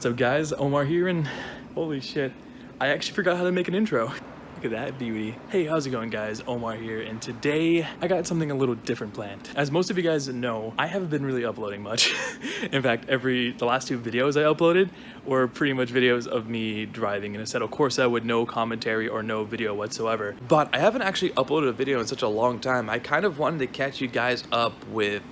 So guys, Omar here, and holy shit, I actually forgot how to make an intro. Look at that beauty. Hey, how's it going guys? Omar here, and today I got something a little different planned. As most of you guys know, I haven't been really uploading much. In fact, the last two videos I uploaded were pretty much videos of me driving in a Assetto Corsa with no commentary or no video whatsoever. But I haven't actually uploaded a video in such a long time. I kind of wanted to catch you guys up with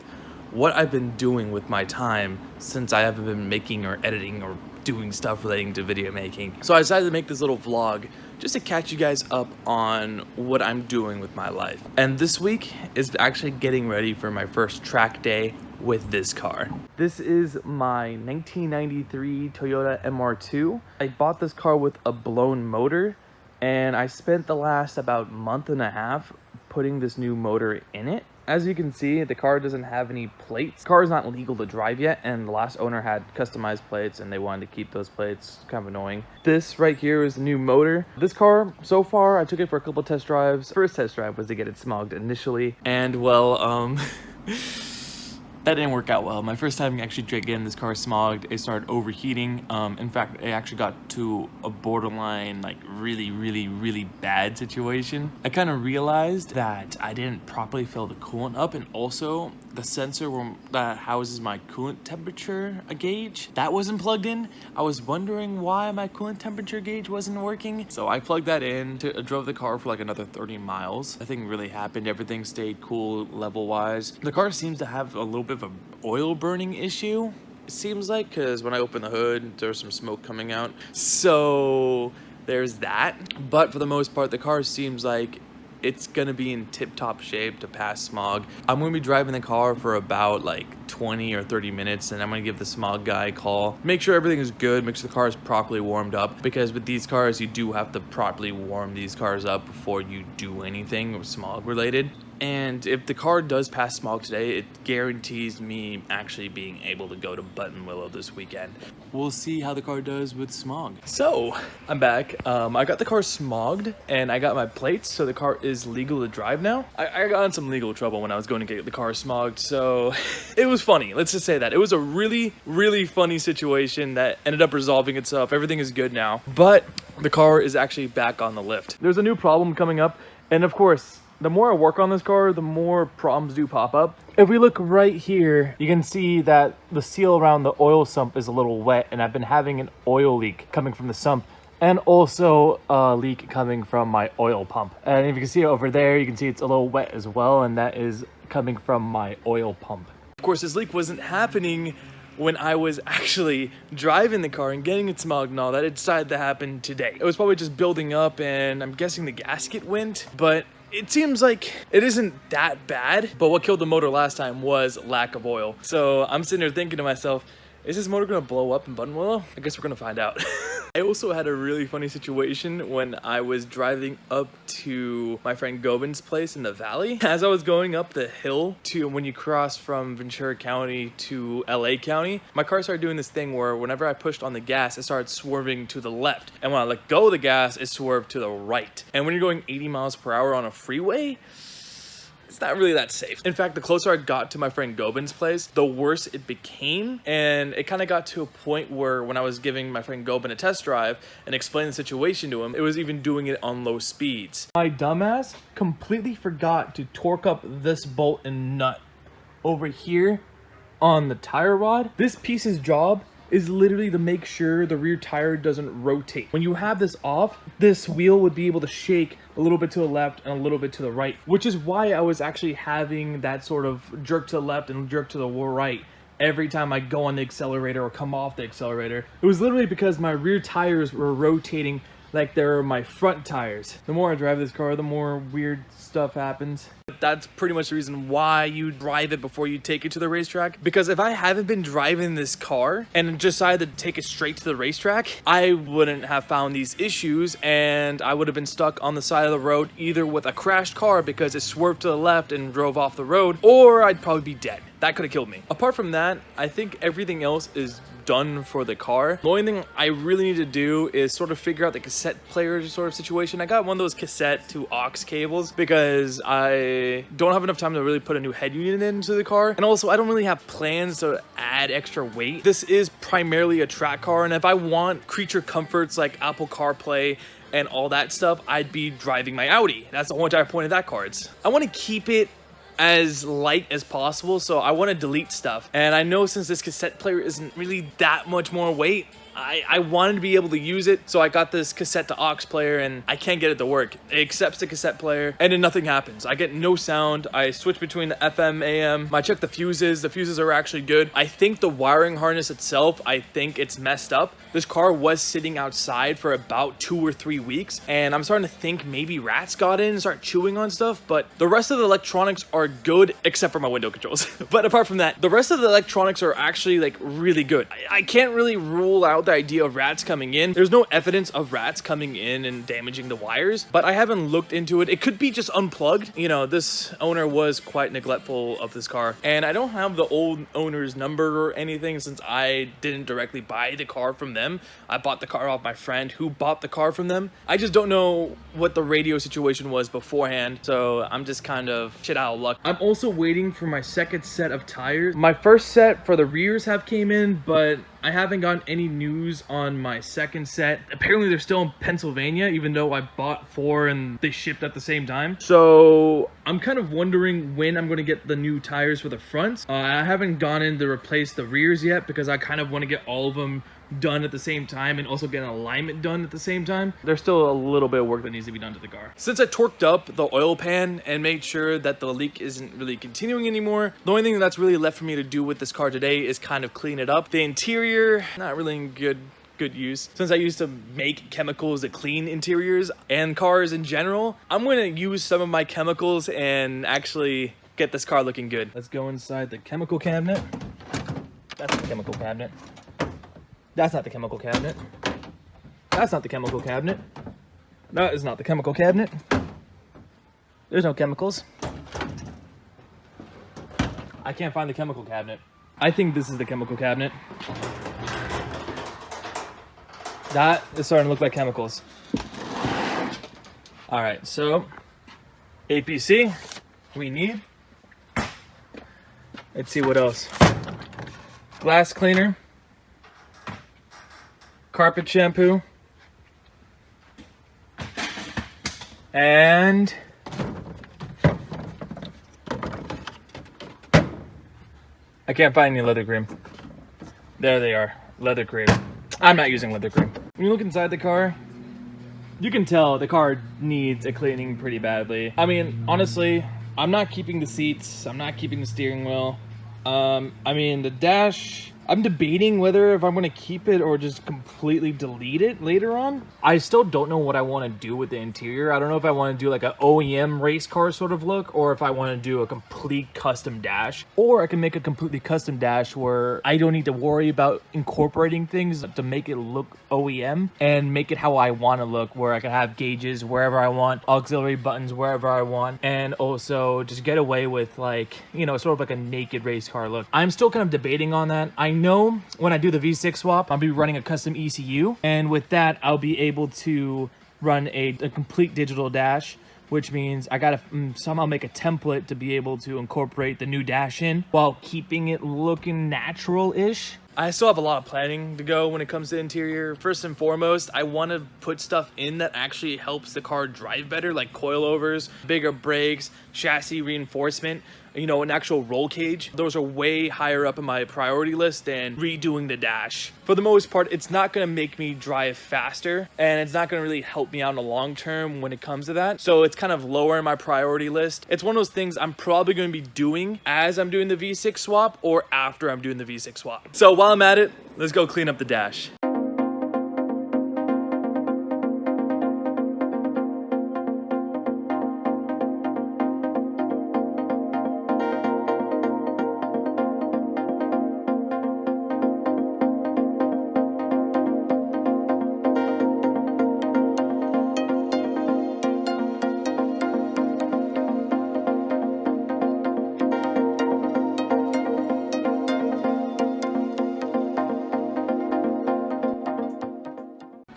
what I've been doing with my time since I haven't been making or editing or doing stuff relating to video making. So I decided to make this little vlog just to catch you guys up on what I'm doing with my life. And this week is actually getting ready for my first track day with this car. This is my 1993 Toyota MR2. I bought this car with a blown motor, and I spent the last about month and a half putting this new motor in it. As you can see, the car doesn't have any plates. The car is not legal to drive yet, and the last owner had customized plates and they wanted to keep those plates. Kind of annoying. This right here is the new motor. This car, so far, I took it for a couple test drives. First test drive was to get it smogged initially, and well, that didn't work out well. My first time actually getting this car smogged, it started overheating. In fact, it actually got to a borderline, like really bad situation. I kind of realized that I didn't properly fill the coolant up, and also the sensor that houses my coolant temperature gauge, that wasn't plugged in. I was wondering why my coolant temperature gauge wasn't working. So I plugged that in, drove the car for like another 30 miles. Nothing really happened. Everything stayed cool level-wise. The car seems to have a little bit of an oil burning issue, it seems like, because when I open the hood, there's some smoke coming out. So there's that. But for the most part, the car seems like it's gonna be in tip-top shape to pass smog. I'm gonna be driving the car for about like 20 or 30 minutes, and I'm gonna give the smog guy a call. Make sure everything is good, make sure the car is properly warmed up, because with these cars, you do have to properly warm these cars up before you do anything smog related. And if the car does pass smog today, it guarantees me actually being able to go to Buttonwillow this weekend. We'll see how the car does with smog. So, I'm back. I got the car smogged, and I got my plates, so the car is legal to drive now. I got in some legal trouble when I was going to get the car smogged, so it was funny. Let's just say that. It was a really funny situation that ended up resolving itself. Everything is good now, but the car is actually back on the lift. There's a new problem coming up, and of course, the more I work on this car, the more problems do pop up. If we look right here, you can see that the seal around the oil sump is a little wet, and I've been having an oil leak coming from the sump, and also a leak coming from my oil pump. And if you can see over there, you can see it's a little wet as well, and that is coming from my oil pump. Of course, this leak wasn't happening when I was actually driving the car and getting it smogged and all that. It decided to happen today. It was probably just building up, and I'm guessing the gasket went, but it seems like it isn't that bad. But what killed the motor last time was lack of oil. So I'm sitting there thinking to myself, is this motor gonna blow up in Buttonwillow? I guess we're gonna find out. I also had a really funny situation when I was driving up to my friend Gobin's place in the valley. As I was going up the hill to when you cross from Ventura County to LA County, my car started doing this thing where whenever I pushed on the gas, it started swerving to the left. And when I let go of the gas, it swerved to the right. And when you're going 80 miles per hour on a freeway, it's not really that safe. In fact, the closer I got to my friend Gobin's place, the worse it became. And it kind of got to a point where when I was giving my friend Gobin a test drive and explaining the situation to him, it was even doing it on low speeds. My dumbass completely forgot to torque up this bolt and nut over here on the tire rod. This piece's job is literally to make sure the rear tire doesn't rotate. When you have this off, this wheel would be able to shake a little bit to the left and a little bit to the right, which is why I was actually having that sort of jerk to the left and jerk to the right every time I go on the accelerator or come off the accelerator. It was literally because my rear tires were rotating like they were my front tires. The more I drive this car, the more weird stuff happens. That's pretty much the reason why you drive it before you take it to the racetrack. Because if I haven't been driving this car and decided to take it straight to the racetrack, I wouldn't have found these issues, and I would have been stuck on the side of the road either with a crashed car because it swerved to the left and drove off the road, or I'd probably be dead. That could have killed me. Apart from that, I think everything else is done for the car. The only thing I really need to do is sort of figure out the cassette player sort of situation. I got one of those cassette to aux cables because I don't have enough time to really put a new head unit into the car. And also I don't really have plans to add extra weight. This is primarily a track car, and if I want creature comforts like Apple CarPlay and all that stuff, I'd be driving my Audi. That's the whole entire point of that car. I want to keep it as light as possible, so I want to delete stuff. And I know since this cassette player isn't really that much more weight, I wanted to be able to use it, so I got this cassette to aux player, and I can't get it to work. It accepts the cassette player, and then nothing happens. I get no sound. I switch between the FM, AM. I check the fuses. The fuses are actually good. I think the wiring harness itself, I think it's messed up. This car was sitting outside for about 2 or 3 weeks, and I'm starting to think maybe rats got in and started chewing on stuff, but the rest of the electronics are good, except for my window controls. But apart from that, the rest of the electronics are actually like really good. I can't really rule out the idea of rats coming in. There's no evidence of rats coming in and damaging the wires, but I haven't looked into it. It could be just unplugged. You know, this owner was quite neglectful of this car, and I don't have the old owner's number or anything since I didn't directly buy the car from them. I bought the car off my friend who bought the car from them. I just don't know what the radio situation was beforehand, so I'm just kind of shit out of luck. I'm also waiting for my second set of tires. My first set for the rears have came in, but I haven't gotten any news on my second set. Apparently they're still in Pennsylvania, even though I bought 4 and they shipped at the same time. So I'm kind of wondering when I'm going to get the new tires for the fronts. I haven't gone in to replace the rears yet because I kind of want to get all of them done at the same time and also get an alignment done at the same time. There's still a little bit of work that needs to be done to the car. Since I torqued up the oil pan and made sure that the leak isn't really continuing anymore, the only thing that's really left for me to do with this car today is kind of clean it up. The interior, not really in good use. Since I used to make chemicals that clean interiors and cars in general, I'm gonna use some of my chemicals and actually get this car looking good. Let's go inside the chemical cabinet. That's the chemical cabinet. That's not the chemical cabinet. That's not the chemical cabinet. That is not the chemical cabinet. There's no chemicals. I can't find the chemical cabinet. I think this is the chemical cabinet. That is starting to look like chemicals. All right, so APC we need. Let's see what else. Glass cleaner. Carpet shampoo, and I can't find any leather cream. There they are, leather cream. I'm not using leather cream. When you look inside the car, you can tell the car needs a cleaning pretty badly. I mean, honestly, I'm not keeping the seats. I'm not keeping the steering wheel. I mean, the dash, I'm debating whether if I'm going to keep it or just completely delete it later on. I still don't know what I want to do with the interior. I don't know if I want to do like an OEM race car sort of look, or if I want to do a complete custom dash. Or I can make a completely custom dash where I don't need to worry about incorporating things to make it look OEM and make it how I want to look, where I can have gauges wherever I want, auxiliary buttons wherever I want, and also just get away with, like, you know, sort of like a naked race car look. I'm still kind of debating on that. I know when I do the V6 swap, I'll be running a custom ECU, and with that I'll be able to run a complete digital dash, which means I gotta somehow make a template to be able to incorporate the new dash in while keeping it looking natural-ish. I still have a lot of planning to go when it comes to interior. First and foremost, I want to put stuff in that actually helps the car drive better, like coilovers, bigger brakes, chassis reinforcement, you know, an actual roll cage. Those are way higher up in my priority list than redoing the dash. For the most part, it's not going to make me drive faster, and it's not going to really help me out in the long term when it comes to that. So it's kind of lower in my priority list. It's one of those things I'm probably going to be doing as I'm doing the V6 swap or after I'm doing the V6 swap. So while I'm at it, let's go clean up the dash.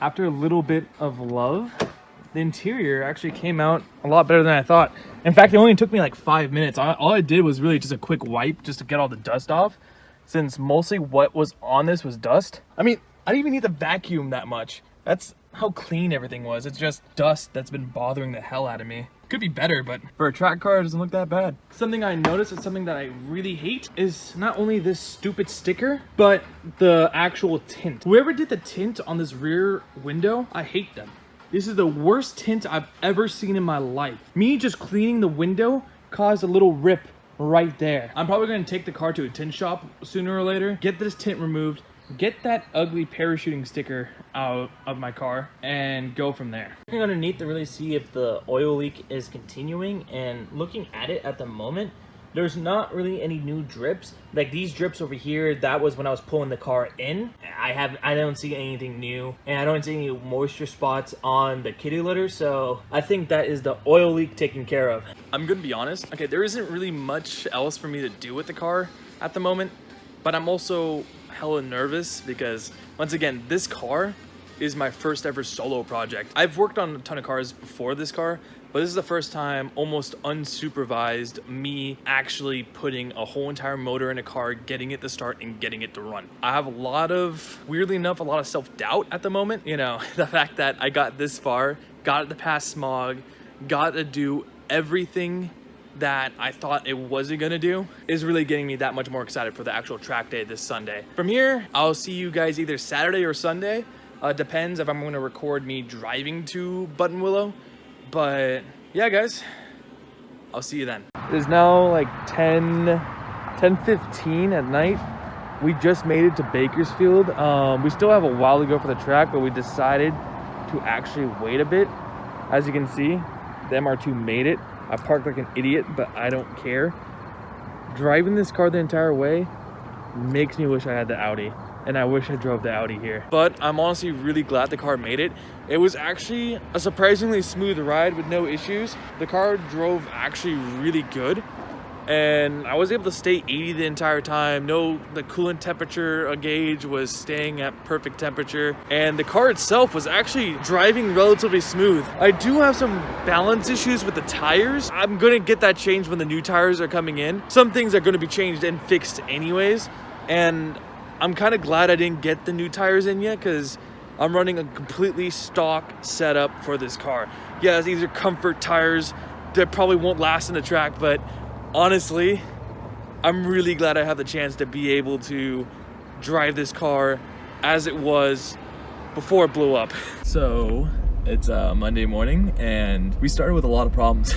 after a little bit of love, the interior actually came out a lot better than I thought. In fact, it only took me like 5 minutes. All I did was really just a quick wipe just to get all the dust off, since mostly what was on this was dust. I mean, I didn't even need to vacuum that much. That's how clean everything was. It's just dust that's been bothering the hell out of me. Could be better, but for a track car, it doesn't look that bad. Something I noticed is something that I really hate is not only this stupid sticker, but the actual tint. Whoever did the tint on this rear window, I hate them. This is the worst tint I've ever seen in my life. Me just cleaning the window caused a little rip right there. I'm probably gonna take the car to a tint shop sooner or later, get this tint removed, get that ugly parachuting sticker out of my car, and go from there. Looking underneath to really see if the oil leak is continuing, and looking at it at the moment, there's not really any new drips. Like these drips over here, that was when I was pulling the car in. I don't see anything new, and I don't see any moisture spots on the kitty litter, so I think that is the oil leak taken care of. I'm gonna be honest, okay, there isn't really much else for me to do with the car at the moment, but I'm also hella nervous because, once again, this car is my first ever solo project. I've worked on a ton of cars before this car, but this is the first time, almost unsupervised, me actually putting a whole entire motor in a car, getting it to start and getting it to run. I have a lot of, weirdly enough, a lot of self-doubt at the moment. You know, the fact that I got this far, got it to pass smog, got to do everything that I thought it wasn't gonna do is really getting me that much more excited for the actual track day this Sunday. From here, I'll see you guys either Saturday or Sunday. Depends if I'm gonna record me driving to Buttonwillow. But yeah, guys, I'll see you then. It is now like 10:15 at night. We just made it to Bakersfield. We still have a while to go for the track, but we decided to actually wait a bit. As you can see, the MR2 made it. I parked like an idiot, but I don't care. Driving this car the entire way makes me wish I had the Audi, and I wish I drove the Audi here. But I'm honestly really glad the car made it. It was actually a surprisingly smooth ride with no issues. The car drove actually really good, and I was able to stay 80 the entire time. The coolant temperature gauge was staying at perfect temperature, and the car itself was actually driving relatively smooth. I do have some balance issues with the tires. I'm gonna get that changed when the new tires are coming in. Some things are gonna be changed and fixed anyways, and I'm kind of glad I didn't get the new tires in yet, because I'm running a completely stock setup for this car. Yeah, these are comfort tires that probably won't last in the track, but honestly, I'm really glad I have the chance to be able to drive this car as it was before it blew up. So it's Monday morning, and we started with a lot of problems.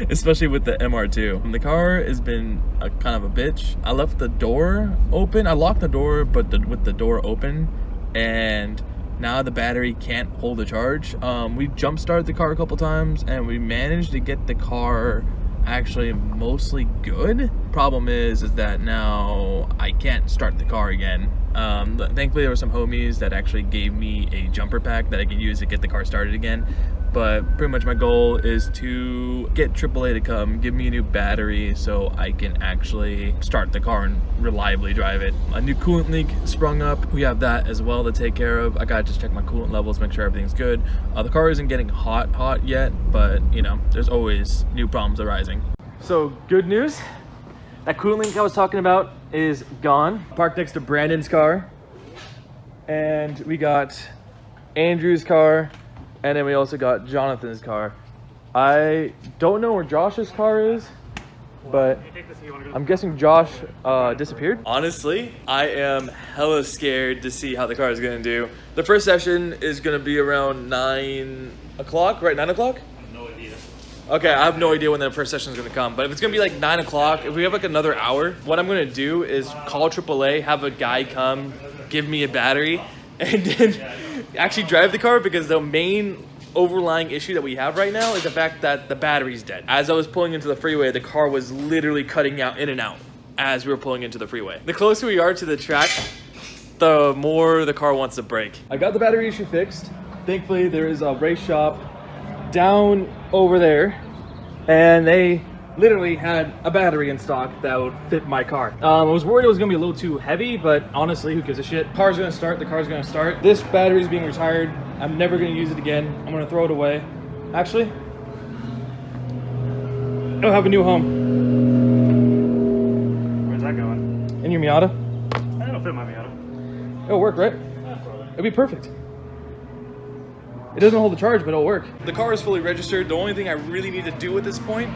Especially with the MR2. The car has been kind of a bitch. I left the door open. I locked the door, but with the door open, and now the battery can't hold a charge. We jump started the car a couple times, and we managed to get the car actually mostly good. Problem is that now I can't start the car again. Thankfully there were some homies that actually gave me a jumper pack that I can use to get the car started again. But pretty much my goal is to get AAA to come, give me a new battery so I can actually start the car and reliably drive it. A new coolant leak sprung up. We have that as well to take care of. I gotta just check my coolant levels, make sure everything's good. The car isn't getting hot yet, but you know, there's always new problems arising. So good news, that coolant leak I was talking about is gone. Parked next to Brandon's car, and we got Andrew's car, and then we also got Jonathan's car. I don't know where Josh's car is, but I'm guessing Josh disappeared. Honestly, I am hella scared to see how the car is gonna do. The first session is gonna be around 9 o'clock, right? 9 o'clock? I have no idea. Okay, I have no idea when the first session is gonna come, but if it's gonna be like 9 o'clock, if we have like another hour, what I'm gonna do is call AAA, have a guy come, give me a battery, and then actually drive the car, because the main overlying issue that we have right now is the fact that the battery's dead. As I was pulling into the freeway, the car was literally cutting out in and out as we were pulling into the freeway. The closer we are to the track, the more the car wants to brake. I got the battery issue fixed. Thankfully, there is a race shop down over there, and they literally had a battery in stock that would fit my car. I was worried it was gonna be a little too heavy, but honestly, who gives a shit? Car's gonna start, the car's gonna start. This battery is being retired. I'm never gonna use it again. I'm gonna throw it away. Actually, it'll have a new home. Where's that going? In your Miata. That'll fit my Miata. It'll work, right? It'll be perfect. It doesn't hold the charge, but it'll work. The car is fully registered. The only thing I really need to do at this point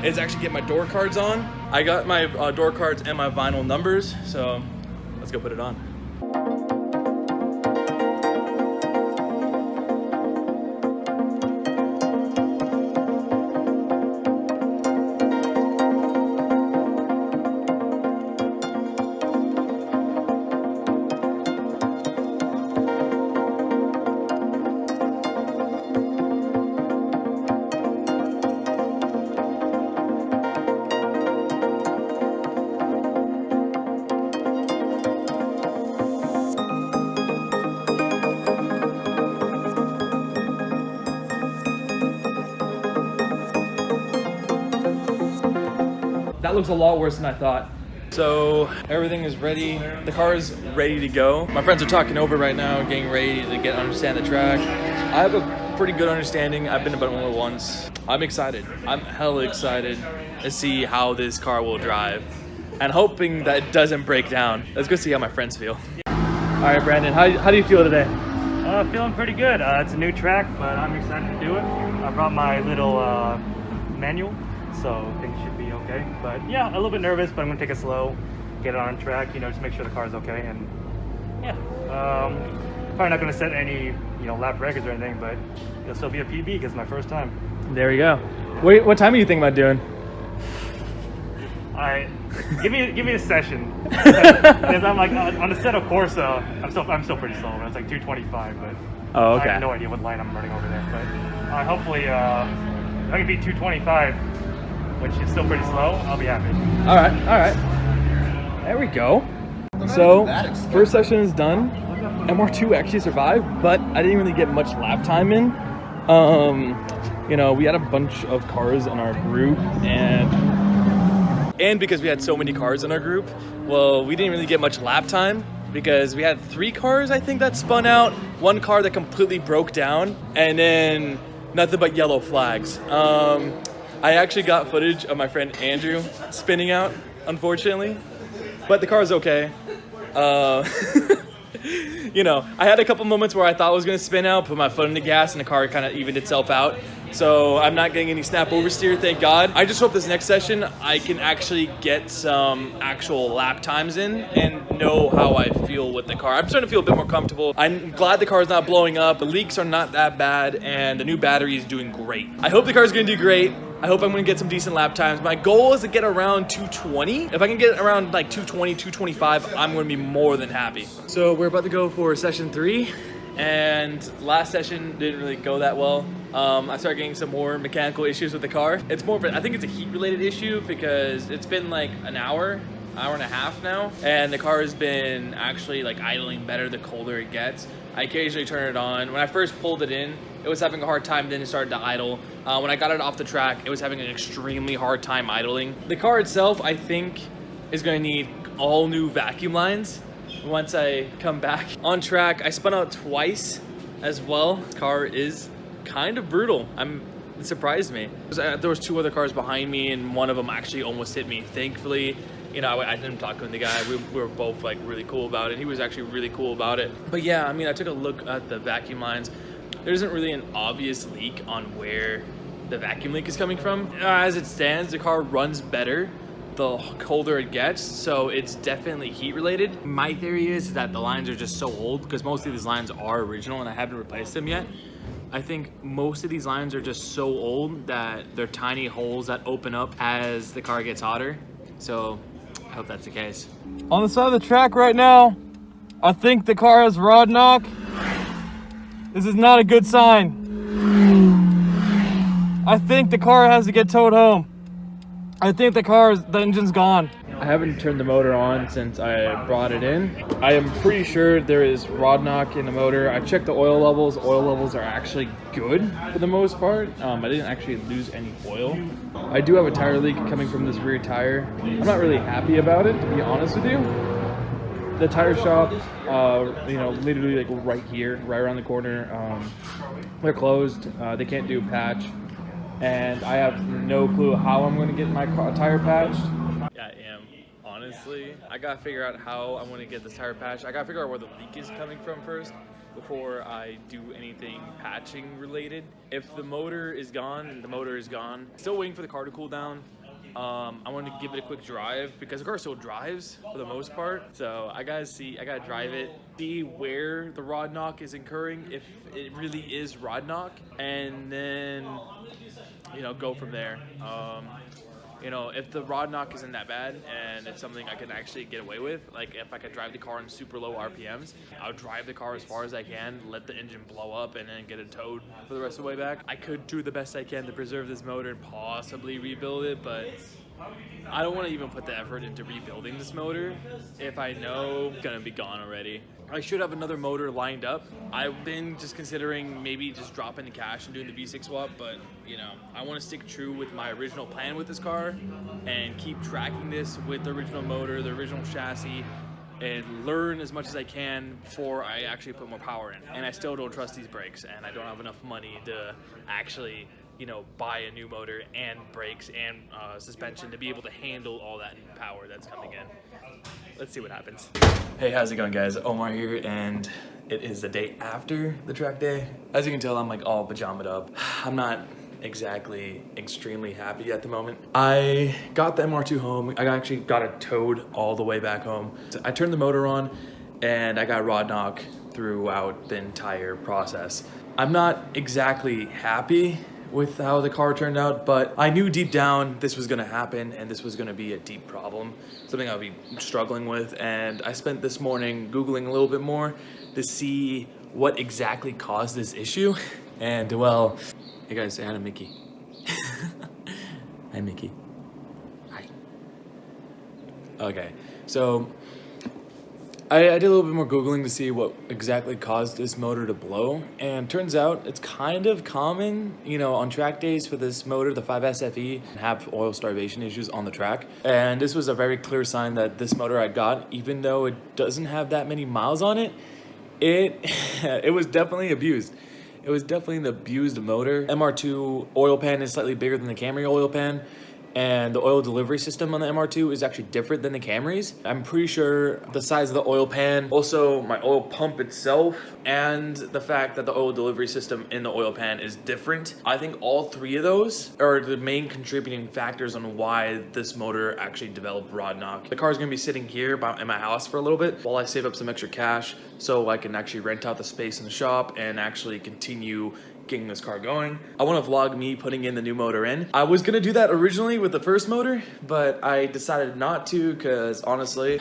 is actually get my door cards on. I got my door cards and my vinyl numbers, so let's go put it on. That looks a lot worse than I thought. So everything is ready. The car is ready to go. My friends are talking over right now, getting ready to understand the track. I have a pretty good understanding. I've been to Buttonwillow once. I'm excited. I'm hella excited to see how this car will drive and hoping that it doesn't break down. Let's go see how my friends feel. All right, Brandon, how do you feel today? Feeling pretty good. It's a new track, but I'm excited to do it. I brought my little manual, so things should be okay. But yeah, a little bit nervous, but I'm gonna take it slow, get it on track, just make sure the car's okay. And yeah, probably not gonna set any, lap records or anything, but it'll still be a PB because it's my first time. There we go. Wait, what time are you thinking about doing? Give me a session. Because I'm like on a set of Corsa, I'm still pretty slow. It's like 225, but Oh, okay. I have no idea what line I'm running over there. But hopefully, if I can beat 225, which is still pretty slow, I'll be happy. All right. There we go. So first section is done. MR2 actually survived, but I didn't really get much lap time in. We had a bunch of cars in our group, and because we had so many cars in our group, well, we didn't really get much lap time because we had 3 cars, I think, that spun out, 1 car that completely broke down, and then nothing but yellow flags. I actually got footage of my friend Andrew spinning out, unfortunately, but the car's okay. I had a couple moments where I thought I was gonna spin out, put my foot in the gas, and the car kind of evened itself out. So I'm not getting any snap oversteer, thank God. I just hope this next session I can actually get some actual lap times in and know how I feel with the car. I'm starting to feel a bit more comfortable. I'm glad the car is not blowing up. The leaks are not that bad, and the new battery is doing great. I hope the car is gonna do great. I hope I'm gonna get some decent lap times. My goal is to get around 220. If I can get around like 220, 225, I'm gonna be more than happy. So we're about to go for session 3, and last session didn't really go that well. I started getting some more mechanical issues with the car. It's more of I think it's a heat related issue because it's been like an hour and a half now, and the car has been actually like idling better the colder it gets. I occasionally turn it on. When I first pulled it in, it was having a hard time, then it started to idle. When I got it off the track, it was having an extremely hard time idling. The car itself, I think, is gonna need all new vacuum lines once I come back on track. I spun out twice as well. The car is kind of brutal. It surprised me. There was 2 other cars behind me, and one of them actually almost hit me. Thankfully, I didn't talk to the guy. We were both like really cool about it. He was actually really cool about it. But yeah, I took a look at the vacuum lines. There isn't really an obvious leak on where the vacuum leak is coming from. As it stands, the car runs better the colder it gets, so it's definitely heat related. My theory is that the lines are just so old, because most of these lines are original and I haven't replaced them yet. I think most of these lines are just so old that they're tiny holes that open up as the car gets hotter. So I hope that's the case. On the side of the track right now, I think the car has rod knock. This is not a good sign. I think the car has to get towed home. I think the engine's gone. I haven't turned the motor on since I brought it in. I am pretty sure there is rod knock in the motor. I checked the oil levels. Oil levels are actually good for the most part. I didn't actually lose any oil. I do have a tire leak coming from this rear tire. I'm not really happy about it, to be honest with you. The tire shop, you know, literally like right here, right around the corner, they're closed. They can't do patch. And I have no clue how I'm going to get my tire patched. Yeah, I am. Honestly, I gotta figure out how I'm gonna get this tire patched. I gotta figure out where the leak is coming from first before I do anything patching related. If the motor is gone, the motor is gone. Still waiting for the car to cool down. I want to give it a quick drive because the car still drives for the most part. So I gotta drive it, see where the rod knock is incurring, if it really is rod knock, and then, you know, go from there. You know, if the rod knock isn't that bad and it's something I can actually get away with, like if I could drive the car in super low RPMs, I'll drive the car as far as I can, let the engine blow up, and then get it towed for the rest of the way back. I could do the best I can to preserve this motor and possibly rebuild it, but I don't want to even put the effort into rebuilding this motor if I know it's gonna be gone already. I should have another motor lined up. I've been just considering maybe just dropping the cash and doing the V6 swap, but you know, I want to stick true with my original plan with this car and keep tracking this with the original motor, the original chassis, and learn as much as I can before I actually put more power in. And I still don't trust these brakes, and I don't have enough money to actually, you know, buy a new motor and brakes and suspension to be able to handle all that power that's coming in. Let's see what happens. Hey, how's it going, guys? Omar here, and it is the day after the track day. As you can tell, I'm like all pajamaed up. I'm not exactly extremely happy at the moment. I got the MR2 home. I actually got it towed all the way back home. So I turned the motor on, and I got rod knock throughout the entire process. I'm not exactly happy with how the car turned out, but I knew deep down this was gonna happen and this was gonna be a deep problem, something I'll be struggling with. And I spent this morning Googling a little bit more to see what exactly caused this issue. And well, hey guys, say hi to Mickey. Hi, Mickey. Hi. Okay, so I did a little bit more Googling to see what exactly caused this motor to blow, and turns out it's kind of common, you know, on track days for this motor, the 5SFE, have oil starvation issues on the track. And this was a very clear sign that this motor I got, even though it doesn't have that many miles on it, it was definitely abused. It was definitely an abused motor. MR2 oil pan is slightly bigger than the Camry oil pan, and the oil delivery system on the MR2 is actually different than the Camry's. I'm pretty sure the size of the oil pan, also my oil pump itself, and the fact that the oil delivery system in the oil pan is different. I think all three of those are the main contributing factors on why this motor actually developed rod knock. The car's gonna be sitting here in my house for a little bit while I save up some extra cash so I can actually rent out the space in the shop and actually continue getting this car going. I want to vlog me putting in the new motor in. I was gonna do that originally with the first motor, but I decided not to because honestly,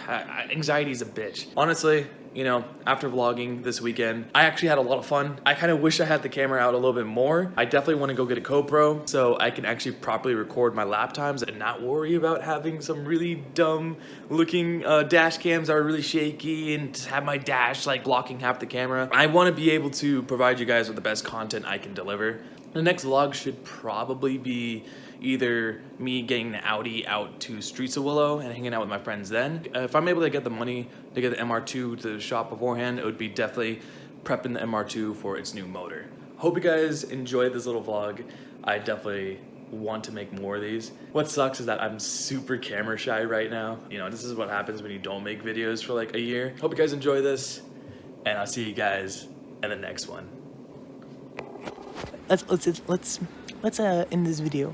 anxiety is a bitch. Honestly, you know, after vlogging this weekend, I actually had a lot of fun. I kind of wish I had the camera out a little bit more. I definitely want to go get a GoPro so I can actually properly record my lap times and not worry about having some really dumb looking dash cams that are really shaky and just have my dash like blocking half the camera. I want to be able to provide you guys with the best content I can deliver. The next vlog should probably be either me getting the Audi out to Streets of Willow and hanging out with my friends then. If I'm able to get the money to get the MR2 to the shop beforehand, it would be definitely prepping the MR2 for its new motor. Hope you guys enjoyed this little vlog. I definitely want to make more of these. What sucks is that I'm super camera shy right now. You know, this is what happens when you don't make videos for like a year. Hope you guys enjoy this, and I'll see you guys in the next one. Let's end this video.